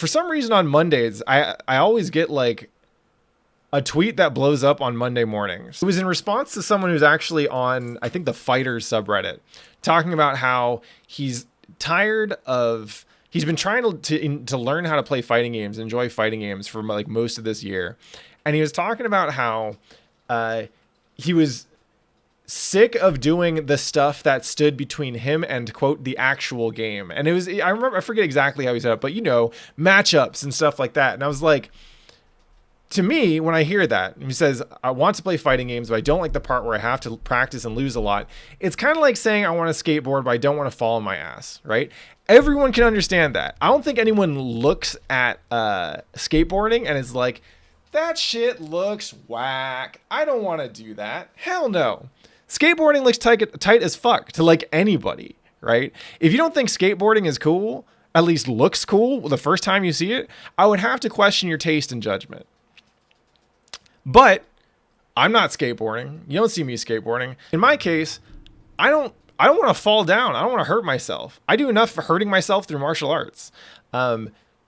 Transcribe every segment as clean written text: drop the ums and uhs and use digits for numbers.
For some reason on Mondays, I always get like a tweet that blows up on Monday mornings. It was in response to someone who's actually on, I think, the Fighters subreddit, talking about how he's tired of, he's been trying to learn how to play fighting games, enjoy fighting games for like most of this year. And he was talking about how he was sick of doing the stuff that stood between him and, quote, the actual game. And it was, I forget exactly how he said it, but you know, matchups and stuff like that. And I was like, to me, when I hear that, he says, I want to play fighting games, but I don't like the part where I have to practice and lose a lot. It's kind of like saying I want to skateboard, but I don't want to fall on my ass, right? Everyone can understand that. I don't think anyone looks at skateboarding and is like, that shit looks whack. I don't want to do that. Hell no. Skateboarding looks tight as fuck to like anybody, right? If you don't think skateboarding is cool, at least looks cool the first time you see it, I would have to question your taste and judgment. But I'm not skateboarding. You don't see me skateboarding. In my case, I don't want to fall down. I don't want to hurt myself. I do enough for hurting myself through martial arts.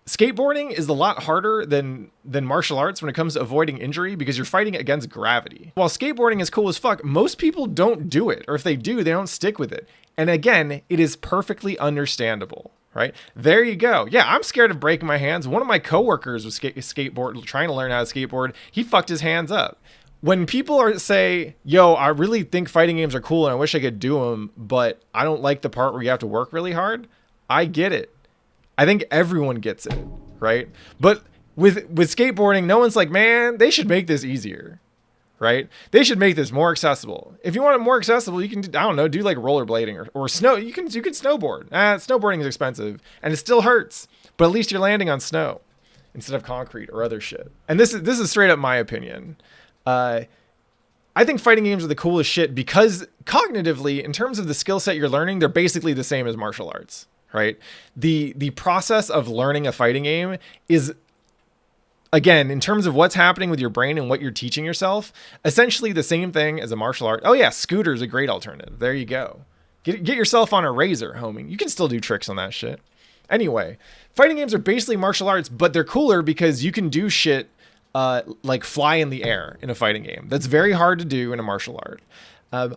Skateboarding is a lot harder than martial arts when it comes to avoiding injury because you're fighting against gravity. While skateboarding is cool as fuck, most people don't do it. Or if they do, they don't stick with it. And again, it is perfectly understandable. Right? There you go. Yeah, I'm scared of breaking my hands. One of my coworkers was skateboard trying to learn how to skateboard. He fucked his hands up. When people say, yo, I really think fighting games are cool and I wish I could do them, but I don't like the part where you have to work really hard, I get it. I think everyone gets it, right? But with skateboarding, no one's like, man, they should make this easier. Right? They should make this more accessible. If you want it more accessible, you can, I don't know, do like rollerblading or snow. You can snowboard. Snowboarding is expensive and it still hurts, but at least you're landing on snow instead of concrete or other shit. And this is straight up my opinion. I think fighting games are the coolest shit because cognitively, in terms of the skill set you're learning, they're basically the same as martial arts, right? The process of learning a fighting game is, again, in terms of what's happening with your brain and what you're teaching yourself, essentially the same thing as a martial art. Oh yeah, scooter's a great alternative. There you go. Get yourself on a razor, homie. You can still do tricks on that shit. Anyway, fighting games are basically martial arts, but they're cooler because you can do shit like fly in the air in a fighting game. That's very hard to do in a martial art.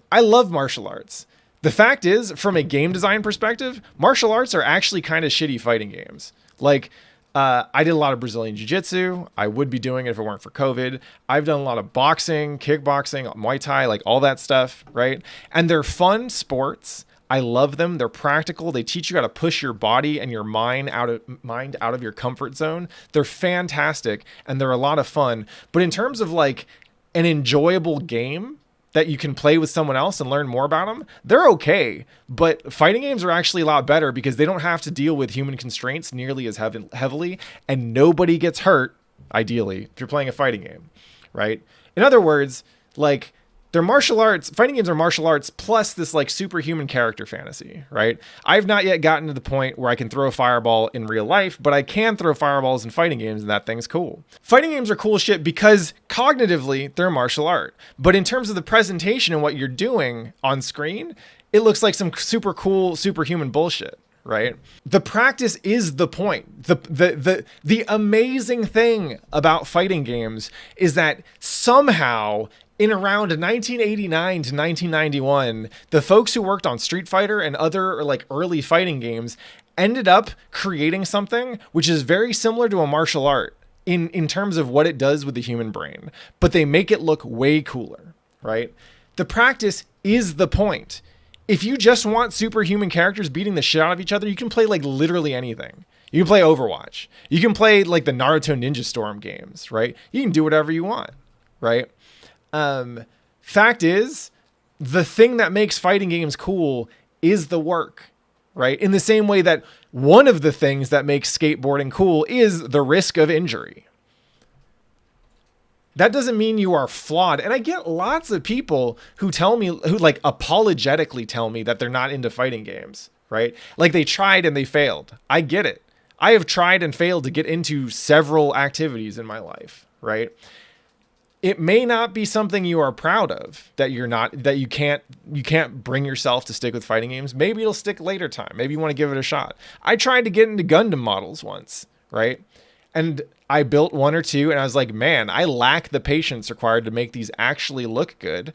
I love martial arts. The fact is, from a game design perspective, martial arts are actually kind of shitty fighting games. Like, I did a lot of Brazilian jiu-jitsu. I would be doing it if it weren't for COVID. I've done a lot of boxing, kickboxing, Muay Thai, like all that stuff, right? And they're fun sports. I love them. They're practical. They teach you how to push your body and your mind out of your comfort zone. They're fantastic and they're a lot of fun. But in terms of like an enjoyable game that you can play with someone else and learn more about them, they're okay. But fighting games are actually a lot better because they don't have to deal with human constraints nearly as heavily, and nobody gets hurt, ideally, if you're playing a fighting game, right? In other words, like, they're martial arts. Fighting games are martial arts plus this like superhuman character fantasy, right? I've not yet gotten to the point where I can throw a fireball in real life, but I can throw fireballs in fighting games and that thing's cool. Fighting games are cool shit because cognitively they're martial art. But in terms of the presentation and what you're doing on screen, it looks like some super cool, superhuman bullshit. Right? The practice is the point. The amazing thing about fighting games is that somehow in around 1989 to 1991, the folks who worked on Street Fighter and other like early fighting games ended up creating something which is very similar to a martial art in terms of what it does with the human brain, but they make it look way cooler, right? The practice is the point. If you just want superhuman characters beating the shit out of each other, you can play like literally anything. You can play Overwatch. You can play like the Naruto Ninja Storm games, right? You can do whatever you want, right? Fact is, the thing that makes fighting games cool is the work, right? In the same way that one of the things that makes skateboarding cool is the risk of injury. That doesn't mean you are flawed. And I get lots of people who tell me, who like apologetically tell me that they're not into fighting games, right? Like they tried and they failed. I get it. I have tried and failed to get into several activities in my life, right? It may not be something you are proud of, that you can't bring yourself to stick with fighting games. Maybe it'll stick later time. Maybe you want to give it a shot. I tried to get into Gundam models once, right? And I built one or two and I was like, man, I lack the patience required to make these actually look good.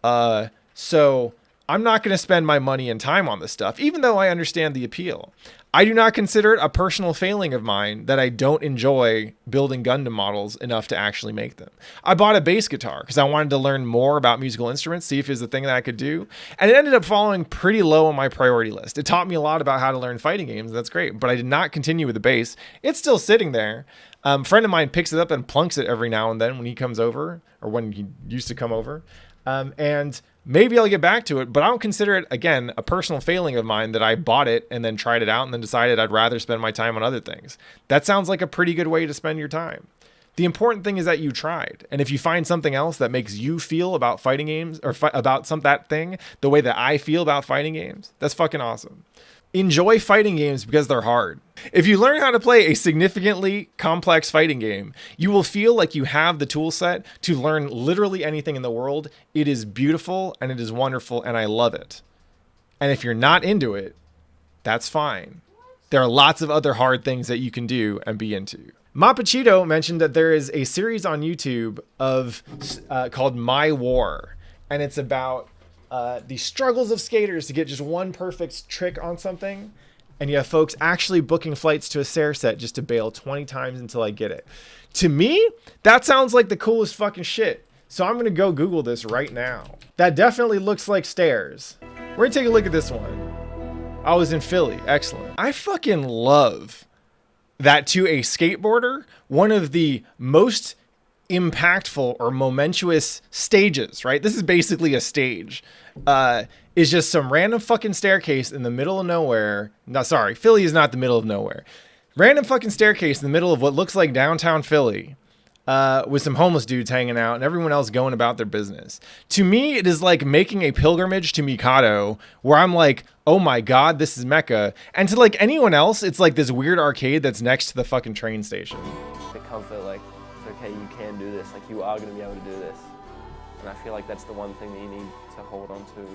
So I'm not going to spend my money and time on this stuff, even though I understand the appeal. I do not consider it a personal failing of mine that I don't enjoy building Gundam models enough to actually make them. I bought a bass guitar because I wanted to learn more about musical instruments, see if it was a thing that I could do. And it ended up falling pretty low on my priority list. It taught me a lot about how to learn fighting games. That's great. But I did not continue with the bass. It's still sitting there. A friend of mine picks it up and plunks it every now and then when he comes over, or when he used to come over. And maybe I'll get back to it, but I don't consider it, again, a personal failing of mine that I bought it and then tried it out and then decided I'd rather spend my time on other things. That sounds like a pretty good way to spend your time. The important thing is that you tried. And if you find something else that makes you feel about fighting games, or about that thing the way that I feel about fighting games, that's fucking awesome. Enjoy fighting games because they're hard. If you learn how to play a significantly complex fighting game, you will feel like you have the tool set to learn literally anything in the world. It is beautiful and it is wonderful and I love it. And if you're not into it, that's fine. There are lots of other hard things that you can do and be into. Mapachito mentioned that there is a series on YouTube called My War, and it's about the struggles of skaters to get just one perfect trick on something. And you have folks actually booking flights to a stair set just to bail 20 times until I get it. To me, that sounds like the coolest fucking shit. So I'm going to go Google this right now. That definitely looks like stairs. We're going to take a look at this one. I was in Philly. Excellent. I fucking love that to a skateboarder, one of the most impactful or momentous stages, right? This is basically a stage. Is just some random fucking staircase in the middle of nowhere. No, sorry, Philly is not the middle of nowhere. Random fucking staircase in the middle of what looks like downtown Philly, with some homeless dudes hanging out and everyone else going about their business. To me, it is like making a pilgrimage to Mikado, where I'm like, oh my God, this is Mecca. And to like anyone else, it's like this weird arcade that's next to the fucking train station. The comfort, like, it's okay, you can do this, like you are gonna be able to do this. And I feel like that's the one thing that you need to hold on to.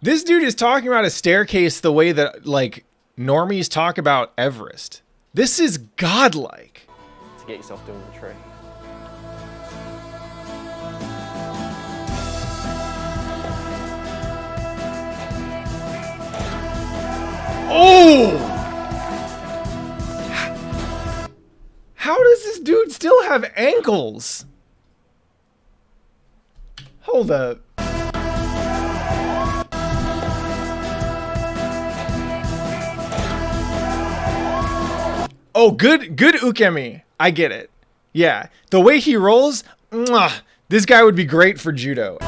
This dude is talking about a staircase the way that like normies talk about Everest. This is godlike. To get yourself doing the trick. Oh! How does this dude still have ankles? Hold up. Oh, good ukemi. I get it. Yeah, the way he rolls, this guy would be great for judo.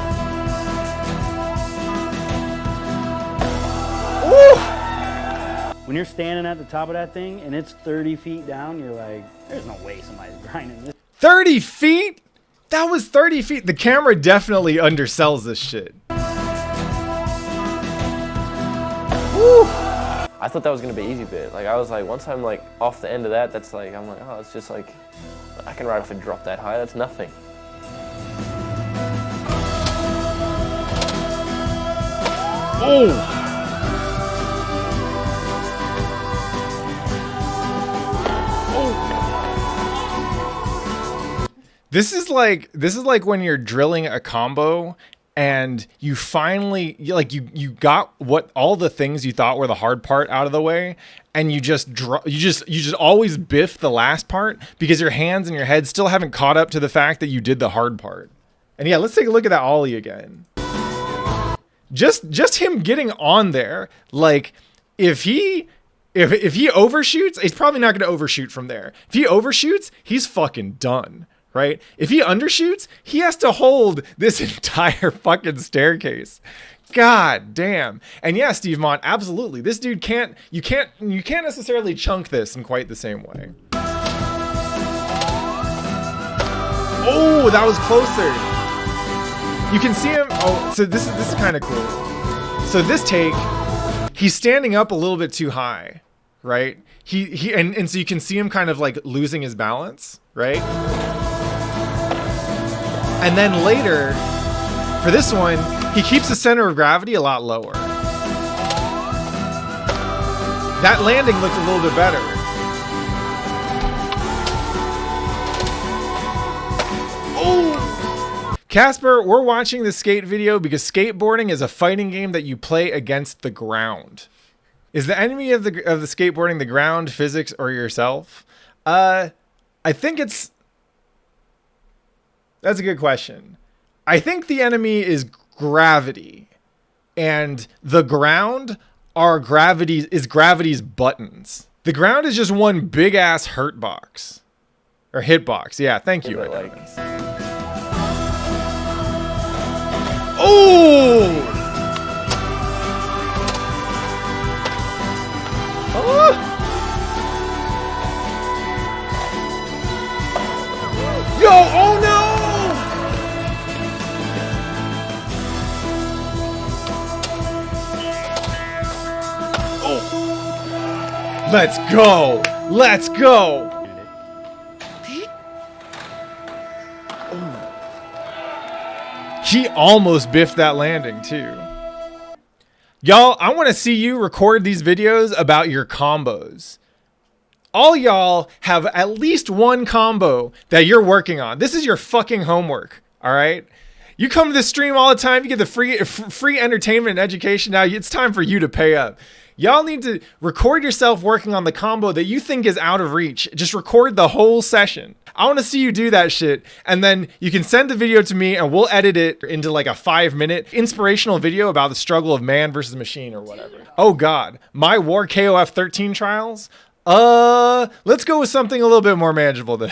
Ooh! When you're standing at the top of that thing and it's 30 feet down, you're like, there's no way somebody's grinding this. 30 feet? That was 30 feet. The camera definitely undersells this shit. Woo! I thought that was gonna be easy bit. Like I was like, once I'm like off the end of that, that's like, I'm like, oh, it's just like, I can ride off a drop that high, that's nothing. Oh! This is like when you're drilling a combo and you finally you got what all the things you thought were the hard part out of the way, and you just always biff the last part because your hands and your head still haven't caught up to the fact that you did the hard part. And yeah, let's take a look at that ollie again. Just him getting on there, like if he overshoots, he's probably not going to overshoot from there. If he overshoots, he's fucking done. Right? If he undershoots, he has to hold this entire fucking staircase. God damn. And yeah, Steve Mont, absolutely. This dude you can't necessarily chunk this in quite the same way. Oh, that was closer. You can see him. Oh, so this is kind of cool. So this take, he's standing up a little bit too high, right? And so you can see him kind of like losing his balance, right? And then later, for this one, he keeps the center of gravity a lot lower. That landing looked a little bit better. Casper, we're watching the skate video because skateboarding is a fighting game that you play against the ground. Is the enemy of the skateboarding the ground, physics, or yourself? I think it's... That's a good question. I think the enemy is gravity, and the ground is gravity's buttons. The ground is just one big ass hurt box. Or hit box. Yeah, thank you. Like, oh! Yo, oh no! Oh. Let's go. Let's go. He almost biffed that landing too. Y'all, I want to see you record these videos about your combos. All y'all have at least one combo that you're working on. This is your fucking homework, all right? You come to this stream all the time, you get the free entertainment and education. Now it's time for you to pay up. Y'all need to record yourself working on the combo that you think is out of reach. Just record the whole session. I want to see you do that shit. And then you can send the video to me and we'll edit it into like a 5-minute inspirational video about the struggle of man versus machine or whatever. Oh God, my War KOF 13 trials? Let's go with something a little bit more manageable than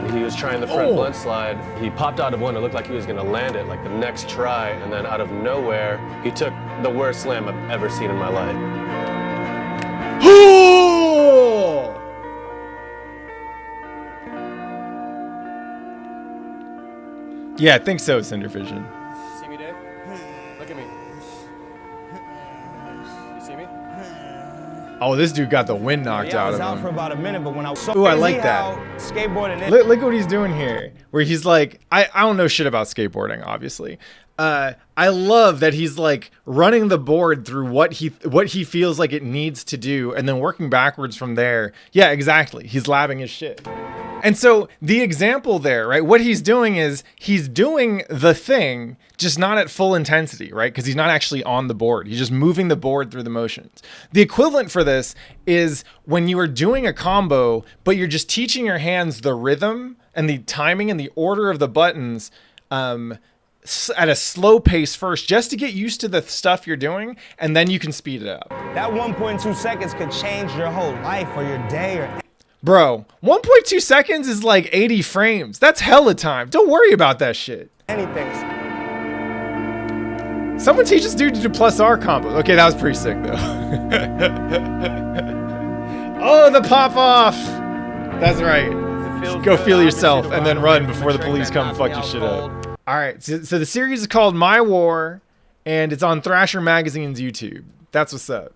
He was trying the front blunt slide. He popped out of one. It looked like he was going to land it like the next try. And then out of nowhere, he took the worst slam I've ever seen in my life. Yeah, I think so, Cindervision. See me, Dave? Look at me. You see me? Oh, this dude got the wind knocked out of him. I was out for about a minute, but when I was so Ooh, I like that. Skateboarding. Look what he's doing here, where he's like, I don't know shit about skateboarding, obviously. I love that he's like running the board through what he feels like it needs to do, and then working backwards from there. Yeah, exactly. He's labbing his shit. And so the example there, right? What he's doing is he's doing the thing, just not at full intensity, right? Because he's not actually on the board. He's just moving the board through the motions. The equivalent for this is when you are doing a combo, but you're just teaching your hands the rhythm and the timing and the order of the buttons at a slow pace first, just to get used to the stuff you're doing, and then you can speed it up. That 1.2 seconds could change your whole life or your day or... Bro, 1.2 seconds is like 80 frames. That's hella time. Don't worry about that shit. anything. Someone teach this dude to do plus R combos. Okay, that was pretty sick though. Oh, the pop off. That's right. Go feel yourself and then run before the police come and fuck your shit up. All right, so the series is called My War, and it's on Thrasher Magazine's YouTube. That's what's up.